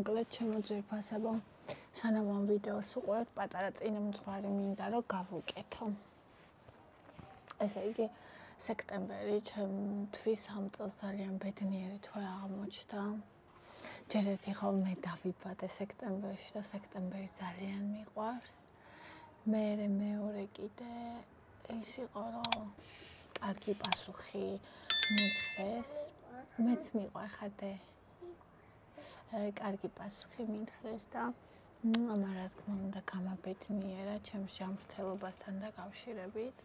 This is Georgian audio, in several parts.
მოკლედ შემოძვირფასებო. სანამ ამ ვიდეოს უყურებთ, პატარა წინამძღვარი მინდა რომ გავუკეთო. ესე იგი, სექტემბერი ჩემთვის ამ წელს ძალიან ბედნიერი თვე აღმოჩნდა. ჯერ ერთი ხოლმე დავიბადე სექტემბერში და სექტემბერი ძალიან მიყვარს. მეორე კიდე ის იყო რომ კარგი პასუხი მითხრეს. მეც მიყვარ ხადე. კარგი პასუხი მითხრეს და რა თქმა უნდა გამაბედნიერა ჩემს ჯანმრთელობასთან დაკავშირებით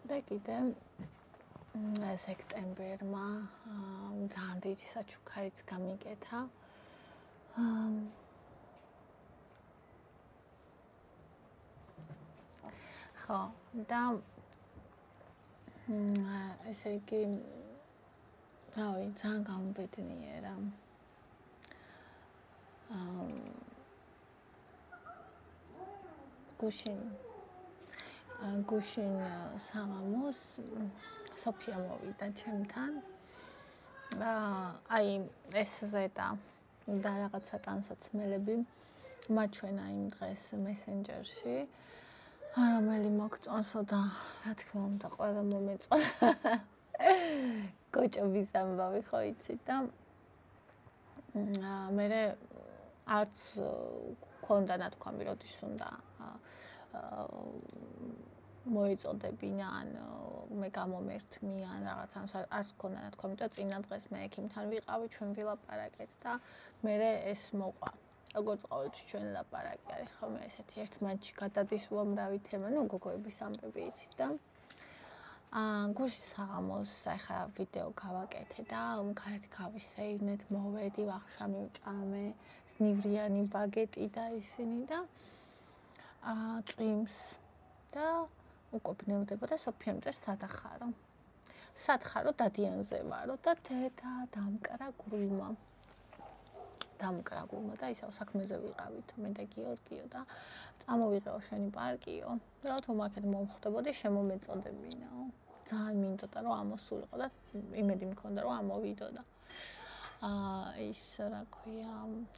და კიდე სექტემბერმა ძალიან დიდი საჩუქარიც გამიკეთა. ხო და ესე იგი რავი ძალიან გამაბედნიერა. გუშინ საღამოს სოფია მოვიდა ჩემთან. აი ეს ზედა და რაღაცა ტანსაცმელები მაჩვენა იმ დღეს მესენჯერში. რომელი მოგწონსო და რა თქმა უნდა ყველა მომეწონა. კოჭობის ამბავი ხო იცით და მე არც ქონდა ნათქვამი როდის უნდა მოეწოდებინა ან მე გამომერთმი ან რაღაცას არც ქონდა ნათქვამი და წინა დღეს მე ექიმთან ვიყავი ჩვენ ვილაპარაკეთ და მე ეს მოყვა. როგორც ყოველთვის ჩვენ ლაპარაკი არის ხოლმე ესეთი ერთმანეთში გადადის უამრავი თემა, ნუ გოგოების ამბები იცით და გუშინ საღამოს ახლა ვიდეო გავაკეთე და გარეთ გავისეირნეთ, მოვედი, ვახშამი ვჭამე, სნივრიანი ბაგეტი და ისინი და წვიმს და უკვე ბნელდება და სოფია მწერს სადახარო. სადხარო დადიანზე ვარო და დედა დამკრა გულმა. და ისევ საქმეზე ვიყავით მე და გიორგიო და წამოვიღეო შენი პარკიო. რა თქმა უნდა აქეთ მომხვდებოდი შემომეწოდებინაო. ძალიან მინდოდა რომ ამოსულიყო და იმედი მქონდა რომ ამოვიდო და ის რა ქვია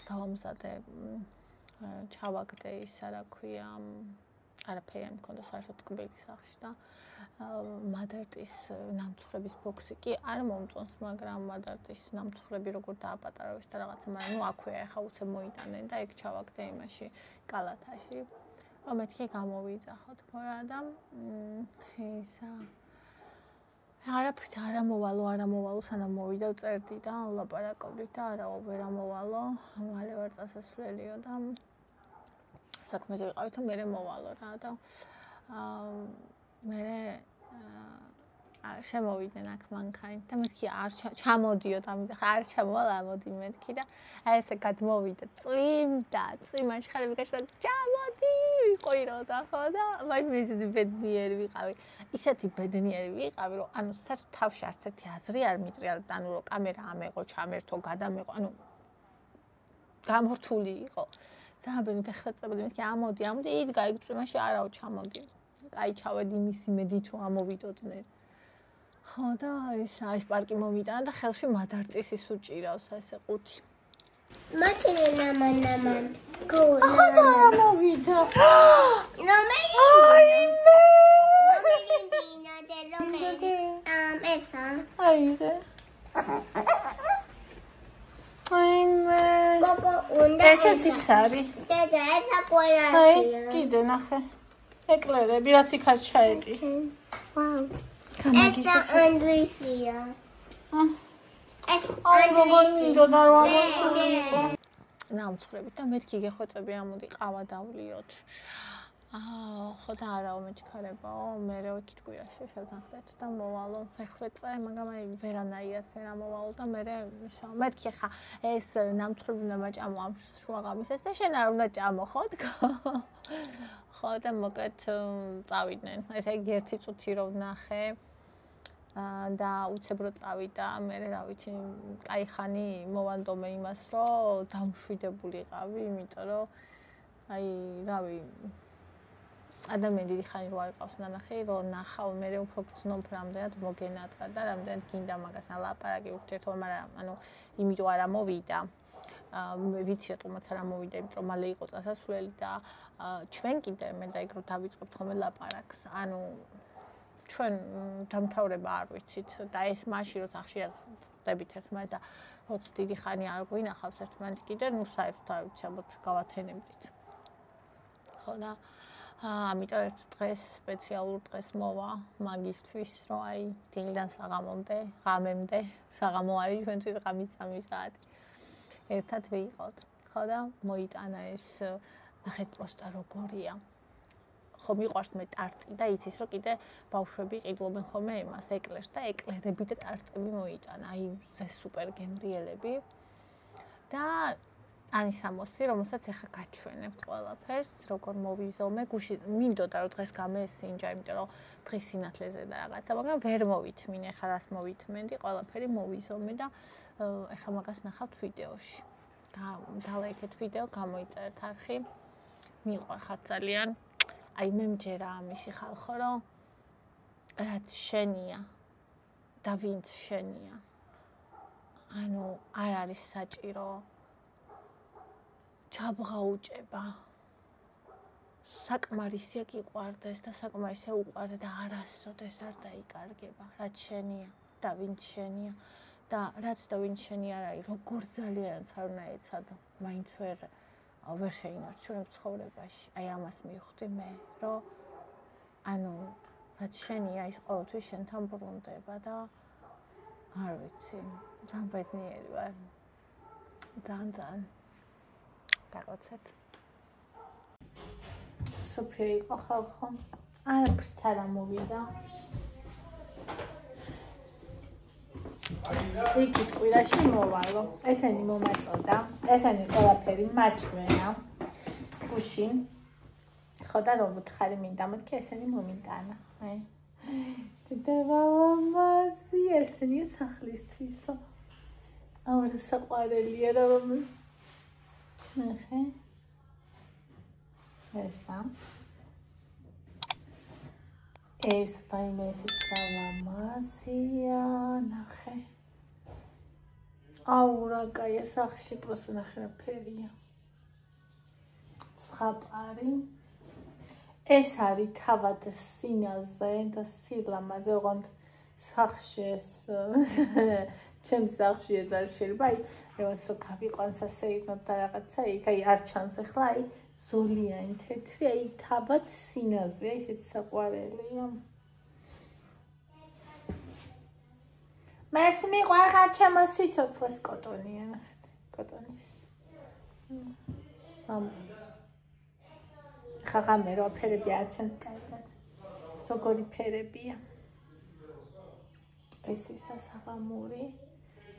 გავამზადე ჩავაგდე ის რა ქვია არაფერი მქონდა საერთოდ კბილის სახში და მადარტის ნამცხრების ბოქსი კი არ მომწონს, მაგრამ მადარტის ნამცხრები როგორ დააპატარავეს და რაღაცა, მაგრამ ნუ აქვეა ახლა უცებ მოიტანენ და ეგ ჩავაგდე იმაში კალათაში. რომ მეთქი გამოვიძახო თქო რა და ისა არაფრით არ ამოვალო სანამ მოვიდა წერდი და ლაპარაკობდით და არაო ვერ ამოვალო, მალე ვარ წასასვლელიო და საქმეზე ვიყავით და მე მოვალო რა და მე შემოვიდნენ აქ მანქანით და მეთქი არ ჩამოდიო და არ ჩამოვალ ამოდი მეთქი და აი ესე გადმოვიდა წვიმდა წვიმაში ხალები გაჩნდა ჩამოდი ვიყოიროდა ხო და მაი მე ისეთი ბედნიერი ვიყავი ისეთი ბედნიერი ვიყავი რომ ანუ საერთოდ თავში არც ერთი აზრი არ მიტრიალდა ანუ რომ კამერა ამეყო ჩამერთო გადამეყო ანუ გამორთული იყო ძალიან ბედნიერი ხეწებოდი მეთქი ამოდი იდგა იქ წვიმაში არაო ჩამოდი აი ჩავედი მისი მედით რომ ამოვიდოდნენ ხო და ეს პარკი მომიტანა და ხელში მადარწის ის უჭირავს ესე ყუთი. მაჩინე ნამან. ხო და რა მოვიდა? ესა. აიღე. აიმე. გოგო უნდა ეს ის არის. დედა ესა ყოლაა. კიდე ნახე. ეკლერები რაც იქ არ ჩაეტი. ვაუ. ესა ანდრისია. აი როგორ მინდოდა რომ ამოსულიყო. ნამცხრებით და მეთქი გეხვეწები ამოდი ყავა დავლიოთ. ხო და არაო მეჩქარებაო, მე იქით კვირაში შევთანხმდეთ და მოვალო ფეხვეწე, მაგრამ აი ვერანაირად ვერ ამოვალო და მე ისა მეთქი ხა ეს ნამცხრები უნდა მაჭამო ამ შუაღამისას და შენ არ უნდა ჭამო ხო თქო. ხო და მოკლედ წავიდნენ. ესე იგი ერთი წუთი რომ ვნახე და უცებ რო წავიდა მე რა ვიცი კაი ხანი მოვანდომე იმას რომ დამშვიდებულიყავი იმიტომ რომ აი რავი ადამიანი დიდი ხანი რო არ ყავს ნანახი რომ ნახავ მე უფრო გრძნობ რამდენად მოგენატრა და რამდენად გინდა მაგასთან ლაპარაკი ურთიერთობა მაგრამ ანუ იმიტომ არ ამოვიდა ვიცი რატომაც არ ამოვიდებით რომ მალე იყო წასასვლელი და ჩვენ კიდე მე და ეგ რო დავიწყებთ ხოლმე ლაპარაკს ანუ ჩვენ დამთავრება არ ვიცით და ეს მაშინ როცა ხშირად ხვდებით ერთმანეთს და როცა დიდი ხანი არ გვინახავს ერთმანეთი კიდე ნუ საერთოდ არ ვიცი ალბათ გავათენებდით ხო და ამიტომ ერთ დღეს სპეციალურ დღეს მოვა მაგისთვის რომ აი დილიდან საღამომდე ღამემდე საღამო არის ჩვენთვის ღამის 3 საათი ერთად ვიყავთ ხო და მოიტანა ეს ნახეთ პროსტა როგორია ხო მიყვარს მე ტარტი და იცის რომ კიდე ბავშვები ყიდულობენ ხოლმე იმას ეკლერს და ეკლერები და ტარტები მოიტანა აი ზე სუპერ გემრიელები და ანისამოსი რომელსაც ახლა გაჩვენებთ ყველაფერს როგორ მოვიზომე გუში მინდოდა რომ დღეს გამესინჯა იმიტომ რომ დღის სინათლეზე და რაღაცა მაგრამ ვერ მოვითმინე ხა რას მოვითმენდი ყველაფერი მოვიზომე და ახლა მაგას ნახავთ ვიდეოში დალაიქეთ ვიდეო გამოიწერეთ არხი მიყვარხართ ძალიან აი მე მჯერა ამისი ხალხო რომ რაც შენია და ვინც შენია ანუ არ არის საჭირო ჩაბღაუჭება საკმარისია გიყვარდეს და საკმარისია უყვარდე და არასოდეს არ დაიკარგება რაც შენია და ვინც შენია და რაც და ვინც შენი არ არის როგორ ძალიანაც არ უნდა ეცადო მაინც ვერ შეინარჩუნებ ცხოვრებაში აი ამას მივხვდი მე რომ ანუ რაც შენია ის ყოველთვის შენთან ბრუნდება და არ ვიცი ძალიან ბედნიერი ვარ ძალიან გაგოცეთ სოფია იყო ხალხო არაფრით არ ამოვიდა იქით კვირაში მოვალო ესენი მომაწოდა ესენი ყველაფერი მაჩვენა გუშინ ხო და რომ ვთხარი მინდა მეთქი ესენი მომიტანა აი დედამამაზი ესენი სახლისთვისო აურა საყვარელია რომ ნახე ეს ფაინესი სალამაზია ნახე აურა კაია სახში პროსტო ნახე რა ფერია ზღაპარი ეს არის თავად სინაზე და სილამაზე ოღონდ სახში ეს ჩემს სახში ეს არ შეიძლება აი ევას რო გავიყვანს ასე იქნებ და რაღაცა იქ აი არ ჩანს ახლა აი ზოლიანი თეთრი აი თავად სინაზე ისეთ საყვარელია მეც მიყვარხარ ჩემო სიცოცხლეს კოტონია ნახეთ კოტონის ხაღამე რო ფერები არ ჩანს კარგად როგორი ფერებია ეს ისა საღამური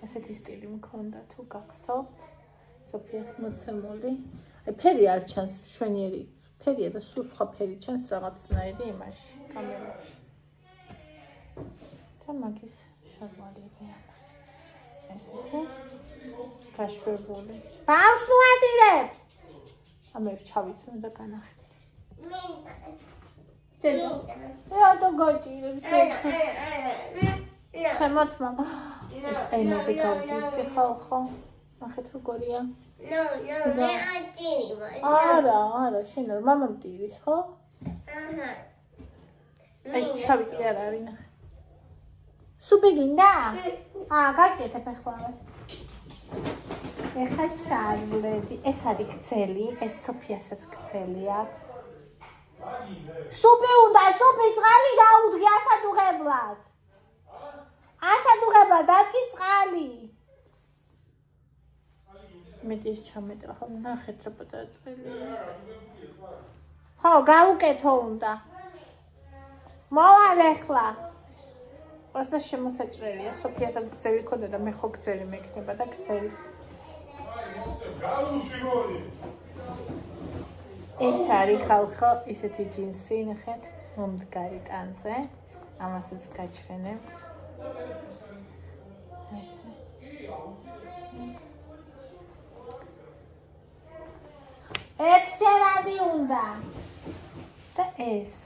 ასეთი სტილი მქონდა თუ გახსოვთ სოფიას მოცემული აი ფერი არ ჩანს მშვენიერი ფერია და სულ სხვა ფერი ჩანს რაღაცნაირი იმაში კამერაში და მაგის შარვალები აქვს ესეთი გაშვებული ბავშვს უადირებ ამებს ჩავიცნო და განახე რა და გოჭირებ შემოც მამა ეს ენები გავდისდი ხალხო ნახეთ როგორია არა შენ რა მამამ ტირის ხო აი შავი არ არის ნახე სუპი გინდა გაკეთებ ახლა ეხა შარლები ეს არის გრძელი ეს სოფიასაც გრძელი აქვს სუპი უნდა სუპი წყალი დაუდგე ასადუღებლად დადგი წყალი მეტი ის ჩამეტა ხო ნახეთ რა პატარა წელია ხო გავუკეთო უნდა მოვალ ახლა პროსტა შემოსაჭრელია სოფიასაც გზელი ქონდა და მე ხო გზელი მექნება და გზელი ეს არის ხალხო ისეთი ჯინსი ნახეთ მომდგარი ტანზე ამასაც გაჩვენებთ ესე ერთჯერადი უნდა და ეს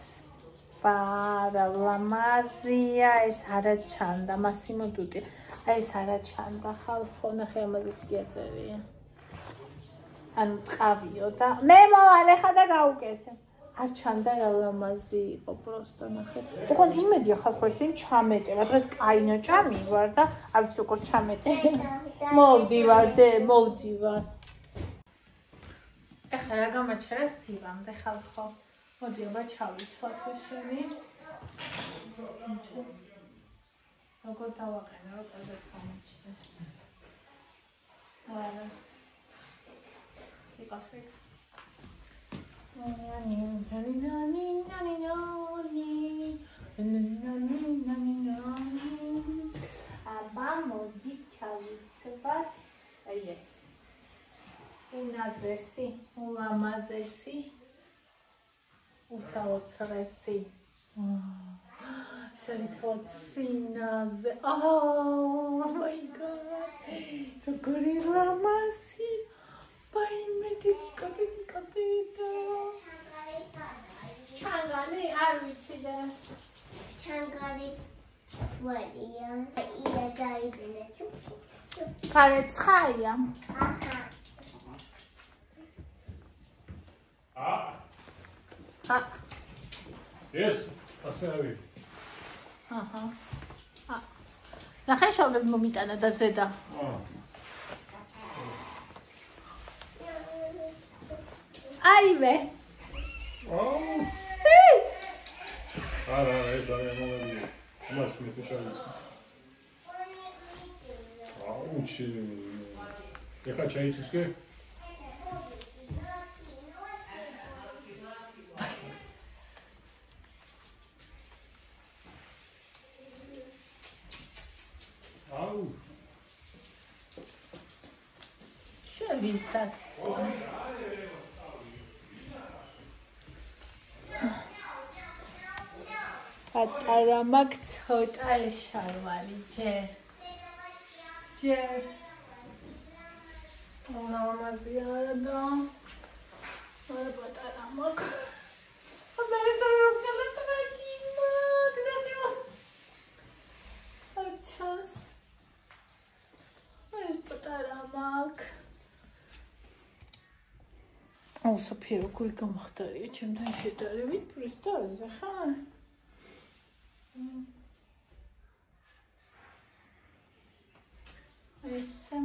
პარა ლამაზია ეს არა ჩანდა მასიმო დუტი აი ეს არა ჩანდა ხალხო ნახე ამაზეც კი აწერია ანუ ტყავიო და მე მოვალე ხა და გავუკეთე. არ ჩანდა რა ლამაზი იყო პროსტო ნახე. ოღონ იმედია ხალხო ისინი ჩამეტება. დღეს კაი ნაჭამი ვარ და არ ვიცი როგორ ჩამეტე. მოვდივარ. ეხლა რა გამაჩერებს დივამდე ხალხო. მოდი აბა ჩავიცვათ ისინი. როგორ დავაყენე რა კარგად გამოჩნდეს. არა. იყავს ეგ. აბა მოდი ჩავიცვათ. აი ეს. უნაზესი, ულამაზესი. უცაოცრესი. Serikot sinaze. Oh my god. Როგორი ლამაზი. ჩანგალი არ ვიცი და ჩანგალი ვარია. ია დაიბენა. ქარეცხაია. აჰა. ეს ასე არის. აჰა. ნახე შავლები მომიტანა და ზედა. აიმე. არა, ეს არის მომენტი. მას მე თუ ჩავიცი. აუჩი. ეხა ჩაიცვის კი? აუ. შევისწავლე. პატარა მაგ ცოტა ეშარვალი ჯერ ლამაზია და არა პატარა მაგ მე დავწერე ტრაგიმა არჩას ეს პატარა მაგ აუ სოფია როგორი გამხდარია ჩემთან შედარებით პროსტაზე ხარ ესე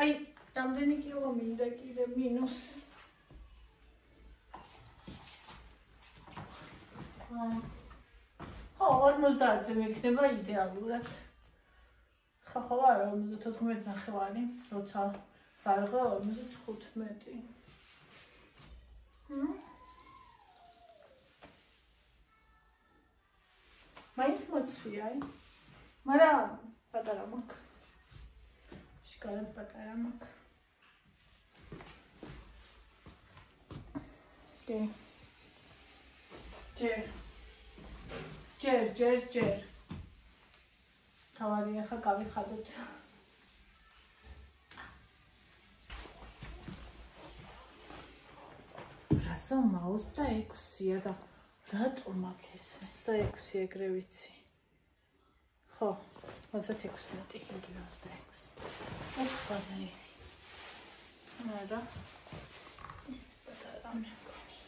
აი რამდენი კილო მინდა კიდე მინუს ხო 50-ზე მექნება იდეალურად ხო არა 54 ნახევარი როცა ვარღო 55 მაინც მოწვია მაგრამ პატარა მაქვს შკარად პატარა მაქვს ჯერ თავარი ახლა გავიხადოთ რასომა 26-ია და რატომ აქ ეს 26 ეგრე ვიცი ხო 26 მეტი იგი 26 ეს ხადარი არა ეს პატარა მეკონი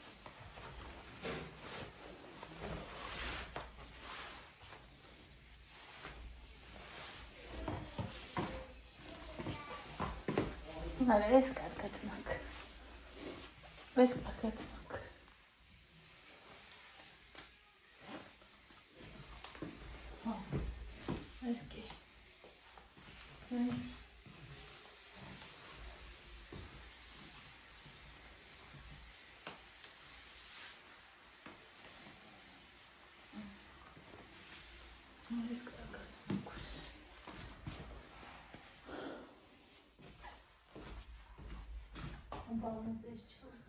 არა ეს კარგად მაქვს ეს კარგად მაქვს ეს კი ეს კარგად მაქვს balance is children.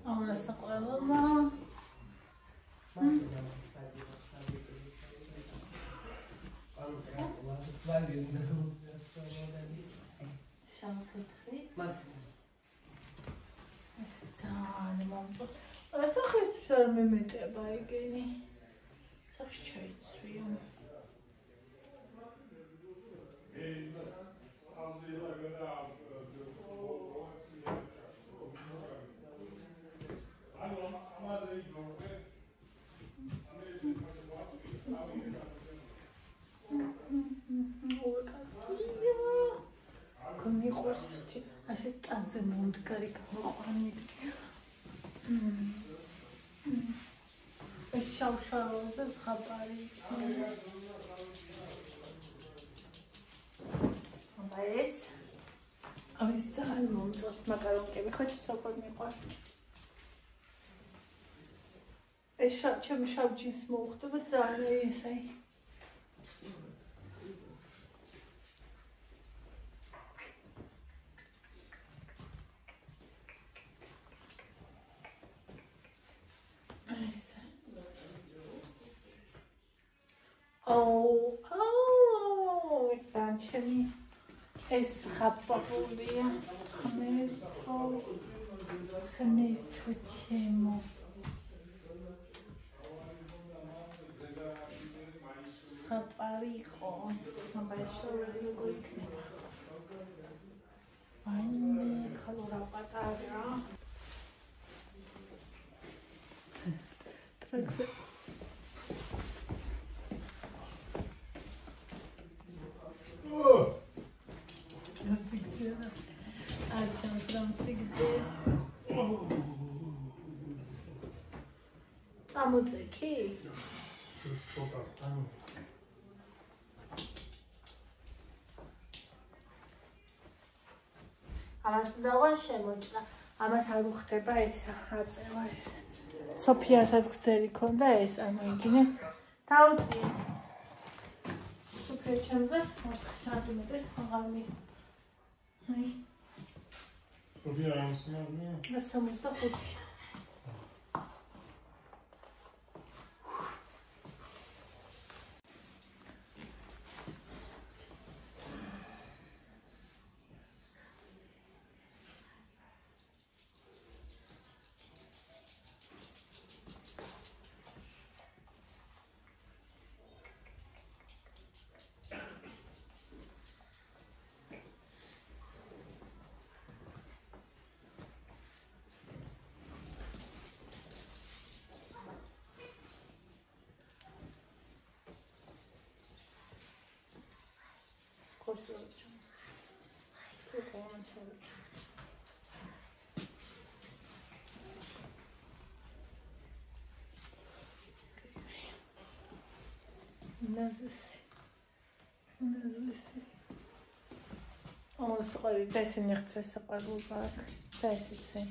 Ahora saco la loma. შავთეთრიც ეს ძალიან მომწონს სახისთვის არ მემეტება ეგენი სახში ჩაიცვიო მიყურს ასე ტანზე მომდგარი გამოყვანი ეს შავ-შავზე ზღაპარი ეს ამის ძალიან მომწონს მაკარონკები ხო ცოტა მიყვარს ეს ჩემ შავ ჯინს მოუხდება ძალიან ესაი ეს ხაპაპულია ხმერთო ჩემო ხაპარიყო მაბაშოველი როგორ იქნება აიმე ხალორა პატარა ტრექსე ამოწეკი? ცოტა ანუ ამას უნდა შემოჭრა ამას არ უხდება ეს აწევა ეს სოფიასაც გძელი ქონდა ეს ამოიგინეს დაუწიე სოფია ჩემზე 4 სანტიმეტრი აღავი აი სოფია ამსმარია 65 O, słuchaj, też się nie chce zaparować. Też się chce.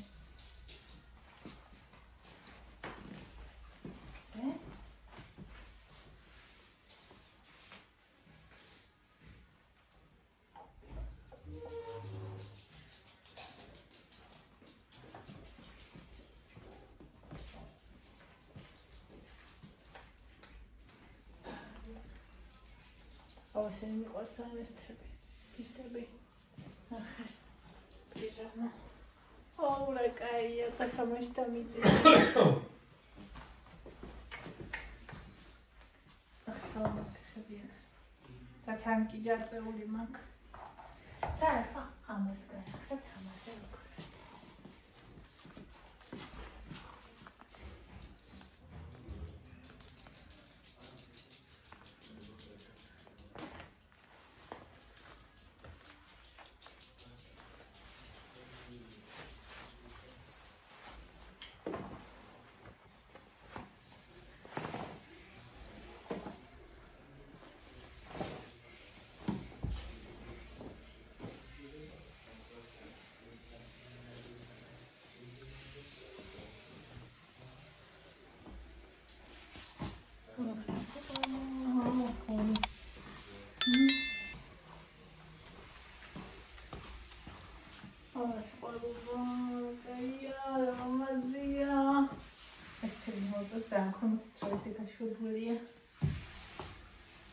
Sen miqorsan istები. ახლა. პირანა. ოღონდ კაია, გასამაშტა მიწი. ახლა ხებია. და თანკი ჯაწეული მაქვს. და ახლა ამას გაიხებ, ამასე ვქო.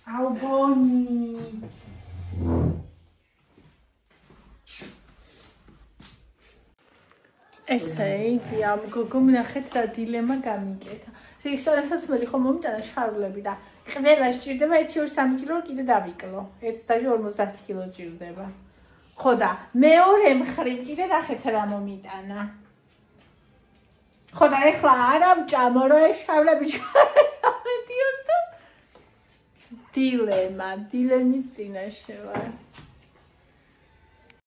ალბონი. ესე იგი, ამ გოგომ ნახეთ რა დილემა გამიკეთა. სადაცმელი ხომ მომიტანა შარვლები და ყველა სჭირდება 1-2-3 კილო კიდე დავიკლო. ერთს დაჟე 50 კილო სჭირდება. ხო და მეორე მხრივ კიდე ნახეთ რა მომიტანა. ხო და ეხლა არა ვჭამო რა ეს შარვლები ჩავედიოს და დილემის წინაშე ვარ.